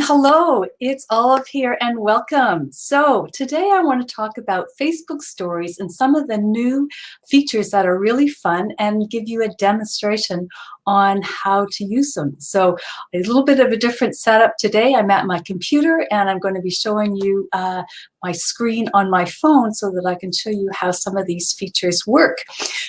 hello, it's Olive here and welcome. So today I want to talk about Facebook stories and some of the new features that are really fun and give you a demonstration on how to use them. So a little bit of a different setup today. I'm at my computer and I'm going to be showing you my screen on my phone so that I can show you how some of these features work.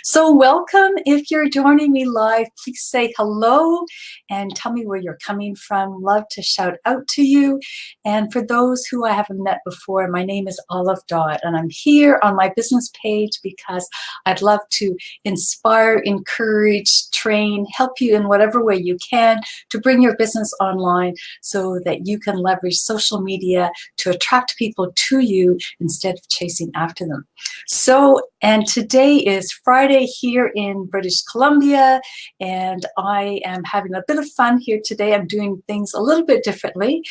So welcome. If you're joining me live, please say hello and tell me where you're coming from. Love to shout out to you. And for those who I haven't met before, my name is Olive Dodd, and I'm here on my business page because I'd love to inspire, encourage, train, help you in whatever way you can to bring your business online so that you can leverage social media to attract people to you instead of chasing after them. So, and today is Friday here in British Columbia, and I am having a bit of fun here today. I'm doing things a little bit differently.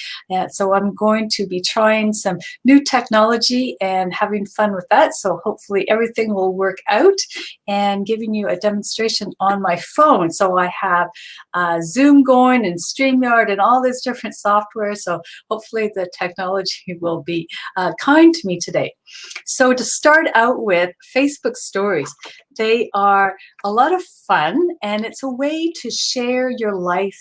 So I'm going to be trying some new technology and having fun with that. So hopefully everything will work out, and giving you a demonstration on my phone. So I have Zoom going and StreamYard and all this different software. So hopefully the technology will be kind to me today. So to start out with, Facebook stories. They are a lot of fun, and it's a way to share your life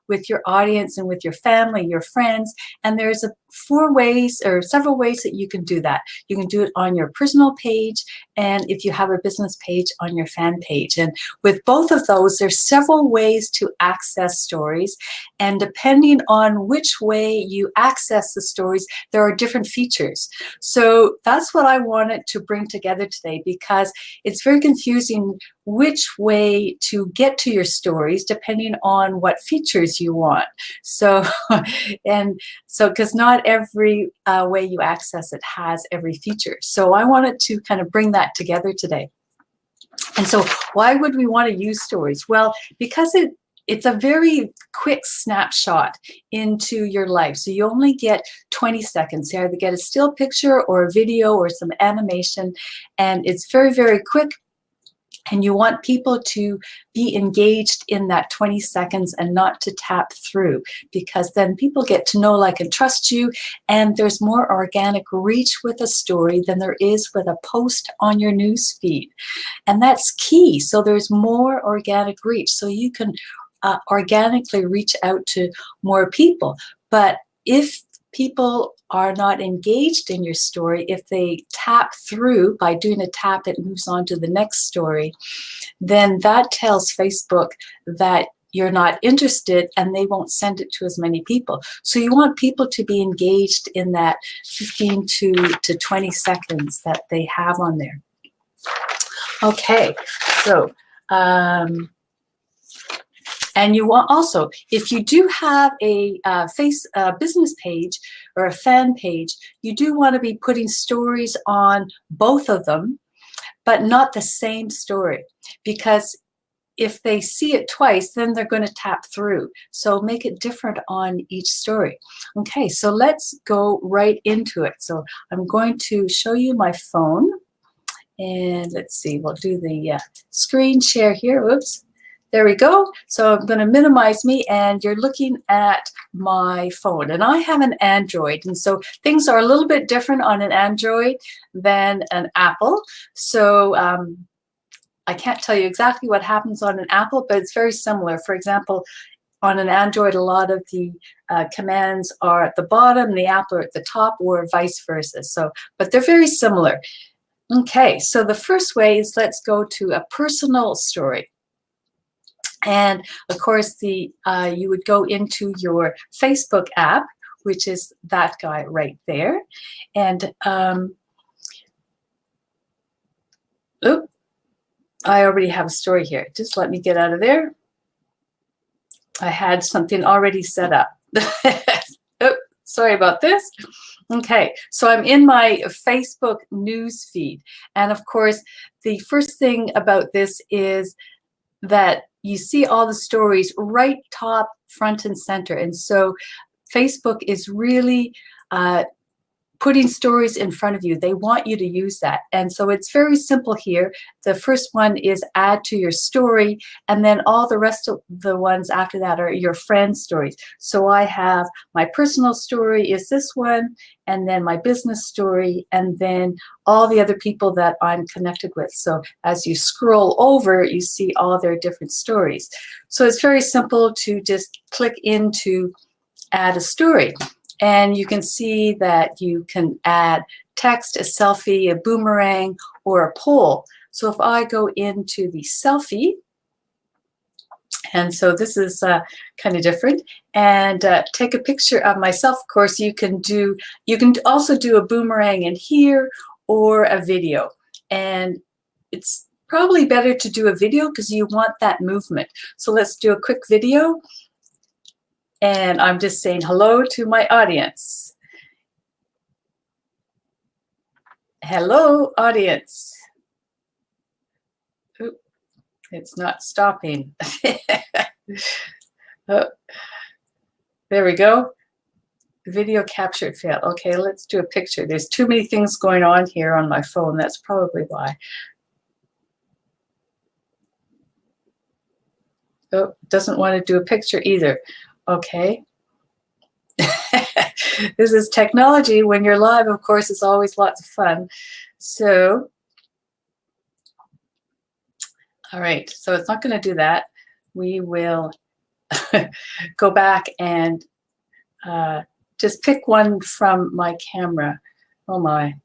with your audience and with your family, your friends. And there's several ways that you can do that. You can do it on your personal page, and if you have a business page, on your fan page. And with both of those, there's several ways to access stories. And depending on which way you access the stories, there are different features. So that's what I wanted to bring together today, because it's very confusing which way to get to your stories depending on what features you want. So, because not every way you access it has every feature. So I wanted to kind of bring that together today. And so why would we want to use stories? Well, because it's a very quick snapshot into your life. So you only get 20 seconds. You either get a still picture or a video or some animation, and it's very, very quick. And you want people to be engaged in that 20 seconds and not to tap through, because then people get to know, like, and trust you. And there's more organic reach with a story than there is with a post on your news feed. And that's key. So there's more organic reach. So you can organically reach out to more people. But if people are not engaged in your story, if they tap through by doing a tap, it moves on to the next story, then that tells Facebook that you're not interested and they won't send it to as many people. So you want people to be engaged in that 15 to 20 seconds that they have on there. Okay, so and you want also, if you do have a business page or a fan page, you do want to be putting stories on both of them, but not the same story, because if they see it twice, then they're going to tap through. So make it different on each story. Okay, so let's go right into it. So I'm going to show you my phone, and let's see, we'll do the screen share here. Oops. There we go. So I'm going to minimize me, and you're looking at my phone. And I have an Android, and so things are a little bit different on an Android than an Apple. So I can't tell you exactly what happens on an Apple, but it's very similar. For example, on an Android, a lot of the commands are at the bottom, the Apple are at the top, or vice versa. So, but they're very similar. Okay, so the first way is, let's go to a personal story. And of course, you would go into your Facebook app, which is that guy right there. And I already have a story here. Just let me get out of there. I had something already set up. Sorry about this. Okay, so I'm in my Facebook news feed. And of course, the first thing about this is that you see all the stories right top, front, and center. And so Facebook is really putting stories in front of you. They want you to use that. And so it's very simple here. The first one is add to your story, and then all the rest of the ones after that are your friends' stories. So I have my personal story is this one, and then my business story, and then all the other people that I'm connected with. So as you scroll over, you see all their different stories. So it's very simple to just click into add a story. And you can see that you can add text, a selfie, a boomerang, or a poll. So if I go into the selfie, and so this is kind of different, and take a picture of myself. Of course, you can also do a boomerang in here or a video. And it's probably better to do a video because you want that movement. So let's do a quick video. And I'm just saying hello to my audience. Hello, audience. Oop, it's not stopping. Oh, there we go. Video captured failed. Okay, let's do a picture. There's too many things going on here on my phone. That's probably why. Oh, doesn't want to do a picture either. Okay. This is technology. When you're live, of course, it's always lots of fun. So, all right, so it's not going to do that. We will go back and just pick one from my camera. Oh my.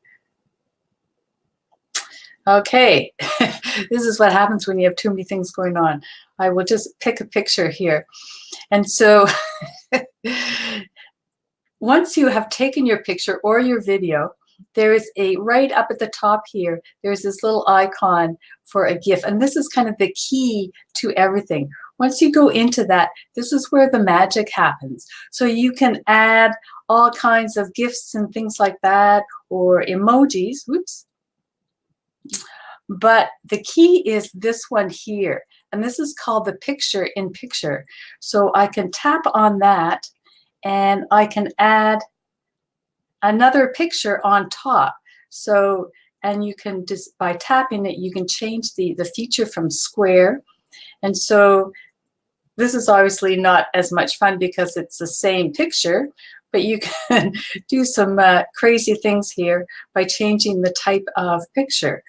Okay, this is what happens when you have too many things going on. I will just pick a picture here. And so once you have taken your picture or your video, there is right up at the top here, there's this little icon for a GIF. And this is kind of the key to everything. Once you go into that, this is where the magic happens. So you can add all kinds of GIFs and things like that, or emojis. Whoops. But the key is this one here. And this is called the picture in picture. So I can tap on that, and I can add another picture on top. So, and you can just, by tapping it, you can change the feature from square. And so this is obviously not as much fun because it's the same picture, but you can do some crazy things here by changing the type of picture.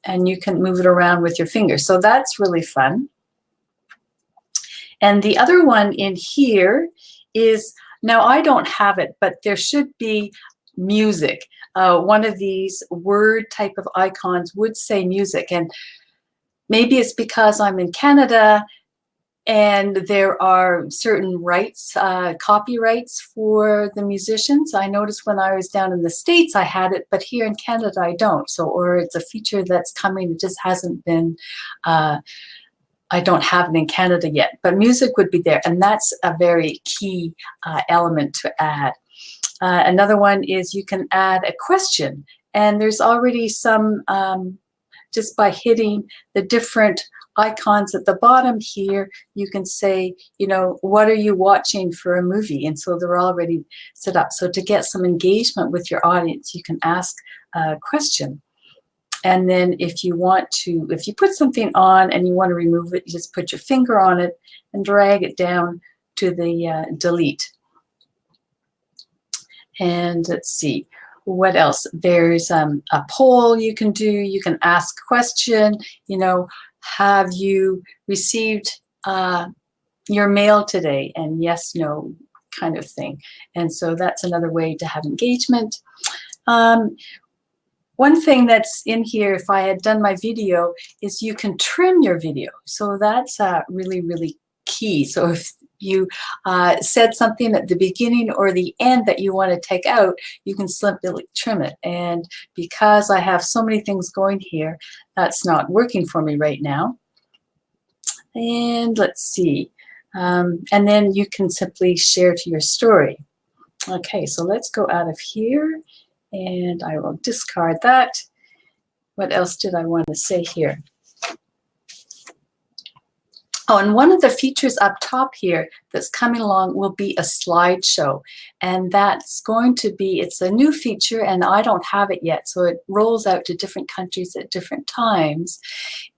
And you can move it around with your fingers. So that's really fun. And the other one in here is, now I don't have it, but there should be music. One of these word type of icons would say music. And maybe it's because I'm in Canada and there are certain rights, copyrights for the musicians. I noticed when I was down in the States, I had it, but here in Canada, I don't. So, or it's a feature that's coming, it just hasn't been, I don't have it in Canada yet, but music would be there. And that's a very key element to add. Another one is you can add a question. And there's already some, just by hitting the different icons at the bottom here, you can say, you know, what are you watching for a movie? And so they're already set up. So to get some engagement with your audience, you can ask a question. And then if you want to, if you put something on and you want to remove it, you just put your finger on it and drag it down to the delete. And let's see, what else? There's a poll you can do. You can ask a question, you know, have you received your mail today? And yes, no kind of thing. And so that's another way to have engagement. One thing that's in here, if I had done my video, is you can trim your video. So that's really, really key. So if you said something at the beginning or the end that you want to take out, you can simply trim it. And because I have so many things going here, that's not working for me right now. And let's see. And then you can simply share to your story. Okay, so let's go out of here. And I will discard that. What else did I want to say here? Oh, and one of the features up top here that's coming along will be a slideshow. And that's going to be, it's a new feature and I don't have it yet. So it rolls out to different countries at different times.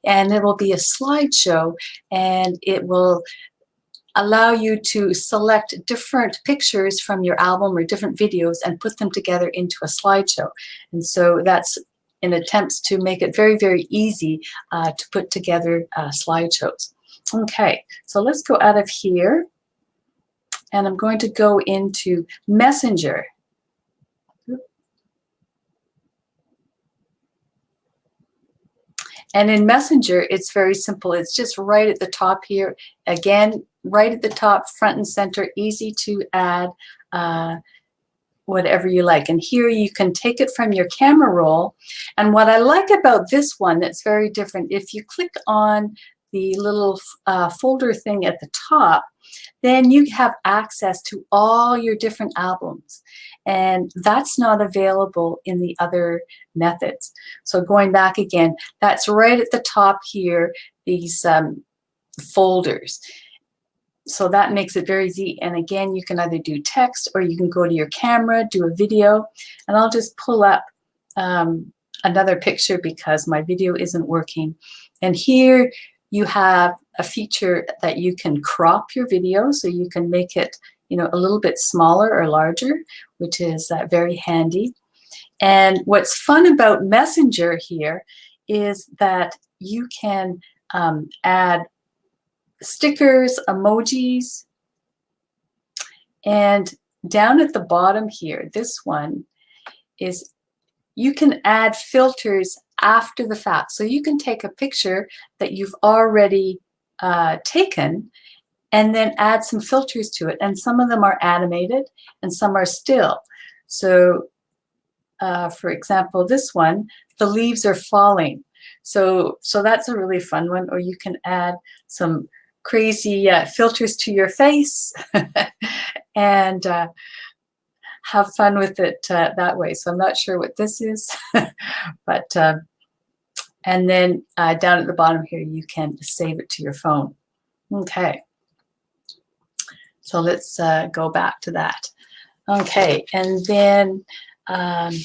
And there will be a slideshow and it will allow you to select different pictures from your album or different videos and put them together into a slideshow. And so that's in attempts to make it very, very easy to put together slideshows. Okay, so let's go out of here and I'm going to go into Messenger. And in Messenger, it's very simple. It's just right at the top here. Again, right at the top, front and center, easy to add whatever you like. And here you can take it from your camera roll. And what I like about this one that's very different, if you click on the little folder thing at the top, then you have access to all your different albums. And that's not available in the other methods. So going back again, that's right at the top here, these folders. So that makes it very easy. And again, you can either do text or you can go to your camera, do a video. And I'll just pull up another picture because my video isn't working. And here you have a feature that you can crop your video, so you can make it, you know, a little bit smaller or larger, which is very handy. And what's fun about Messenger here is that you can add stickers, emojis, and down at the bottom here, this one is you can add filters after the fact. So you can take a picture that you've already taken and then add some filters to it. And some of them are animated and some are still. So for example, this one, the leaves are falling. So that's a really fun one. Or you can add some crazy filters to your face and have fun with it that way. So I'm not sure what this is, but and then down at the bottom here, you can save it to your phone. Okay, so let's go back to that. Okay, and then of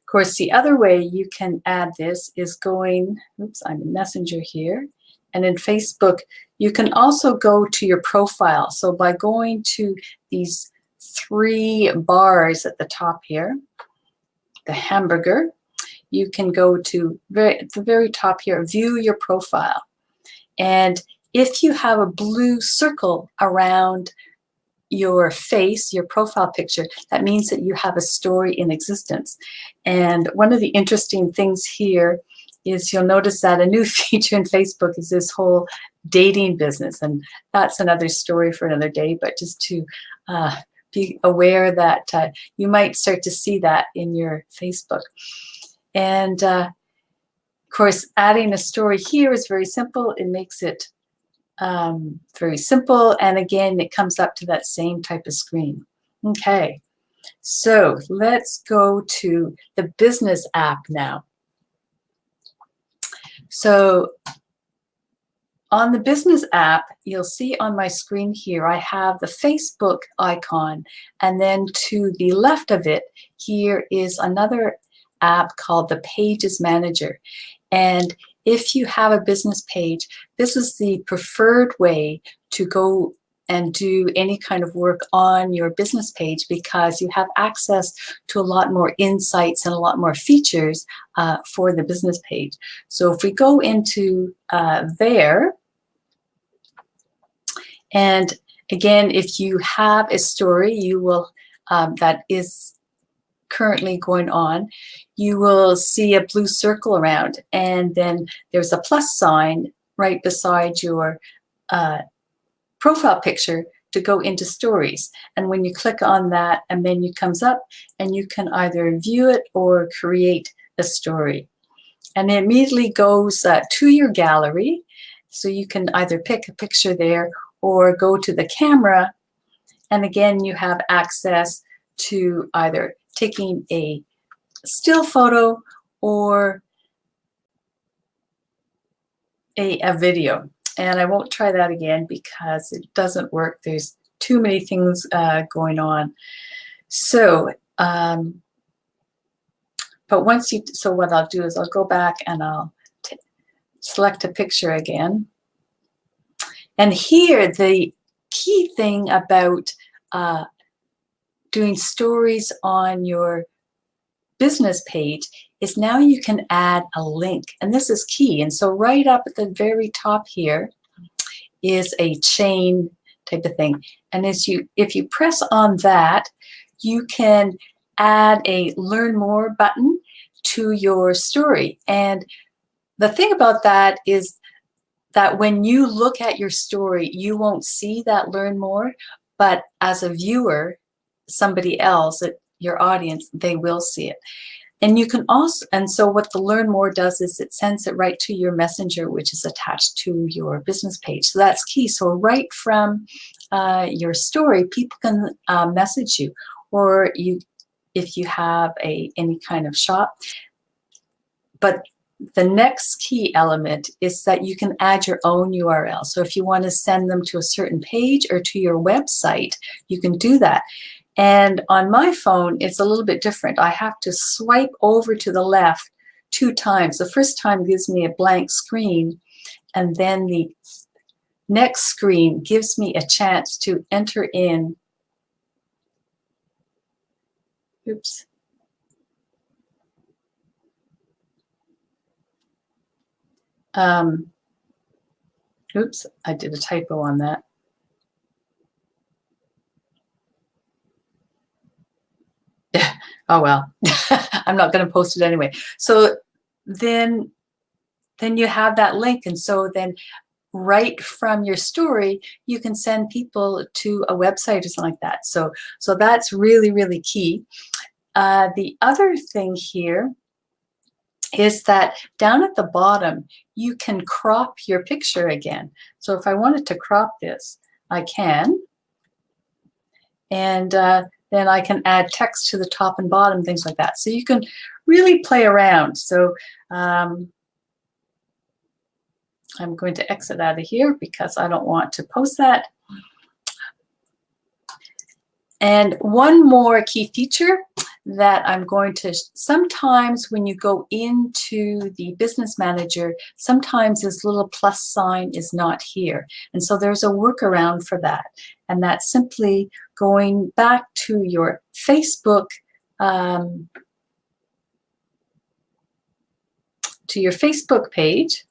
course, the other way you can add this is going, oops, I'm in Messenger here. And in Facebook, you can also go to your profile. So by going to these 3 bars at the top here, the hamburger, you can go to the very top here, view your profile. And if you have a blue circle around your face, your profile picture, that means that you have a story in existence. And one of the interesting things here is you'll notice that a new feature in Facebook is this whole dating business. And that's another story for another day, but just to be aware that you might start to see that in your Facebook. And of course, adding a story here is very simple. It makes it very simple. And again, it comes up to that same type of screen. Okay, so let's go to the business app now. So on the business app, you'll see on my screen here, I have the Facebook icon. And then to the left of it, here is another app called the Pages Manager. And if you have a business page, this is the preferred way to go and do any kind of work on your business page because you have access to a lot more insights and a lot more features for the business page. So if we go into there, and again, if you have a story you will that is currently going on, you will see a blue circle around, and then there's a plus sign right beside your profile picture to go into stories. And when you click on that, a menu comes up and you can either view it or create a story. And it immediately goes to your gallery. So you can either pick a picture there or go to the camera. And again, you have access to either taking a still photo or a video. And I won't try that again because it doesn't work. There's too many things going on. So, but once you, so what I'll do is I'll go back and I'll select a picture again. And here, the key thing about doing stories on your business page is now you can add a link, and this is key. And so right up at the very top here is a chain type of thing. And if you press on that, you can add a learn more button to your story. And the thing about that is that when you look at your story, you won't see that learn more, but as a viewer, somebody else, your audience, they will see it. And you can also, and so what the learn more does is it sends it right to your messenger, which is attached to your business page. So that's key. So right from your story, people can message you, or if you have any kind of shop. But the next key element is that you can add your own URL. So if you want to send them to a certain page or to your website, you can do that. And on my phone, it's a little bit different. I have to swipe over to the left 2 times. The first time gives me a blank screen, and then the next screen gives me a chance to enter in. Oops. Oops, I did a typo on that. Oh well, I'm not going to post it anyway. So then you have that link, and so then right from your story, you can send people to a website or something like that. So that's really, really key. The other thing here is that down at the bottom, you can crop your picture again. So if I wanted to crop this, I can. And then I can add text to the top and bottom, things like that. So you can really play around. So I'm going to exit out of here because I don't want to post that. And one more key feature that I'm going to, sometimes when you go into the business manager, sometimes this little plus sign is not here. And so there's a workaround for that. And that's simply going back to your Facebook, page,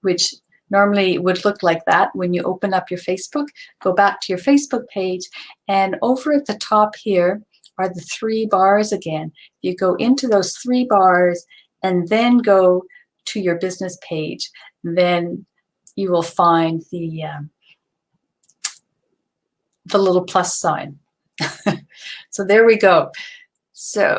which normally would look like that when you open up your Facebook. Go back to your Facebook page, and over at the top here are the 3 bars again. You go into those 3 bars and then go to your business page. Then you will find the little plus sign. So there we go. So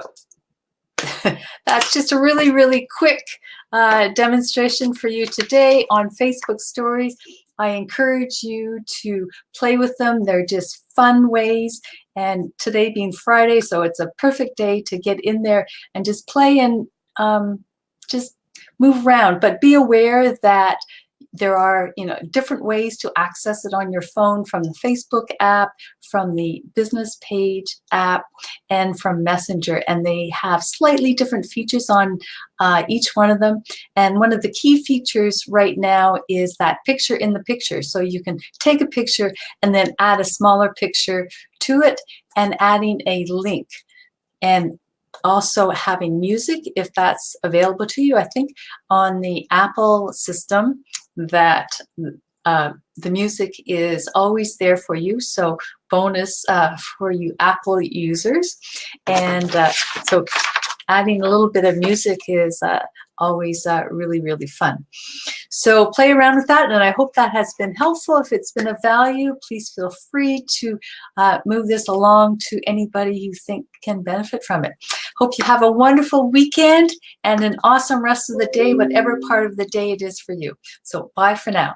that's just a really, really quick demonstration for you today on Facebook stories. I encourage you to play with them. They're just fun ways. And today being Friday, so it's a perfect day to get in there and just play and just move around. But be aware that there are, different ways to access it on your phone, from the Facebook app, from the business page app, and from Messenger. And they have slightly different features on each one of them. And one of the key features right now is that picture in the picture. So you can take a picture and then add a smaller picture to it, and adding a link. And also having music, if that's available to you. I think on the Apple system that the music is always there for you. So bonus for you Apple users. And so adding a little bit of music is always really, really fun. So play around with that, and I hope that has been helpful. If it's been of value, please feel free to move this along to anybody you think can benefit from it. Hope you have a wonderful weekend and an awesome rest of the day, whatever part of the day it is for you. So bye for now.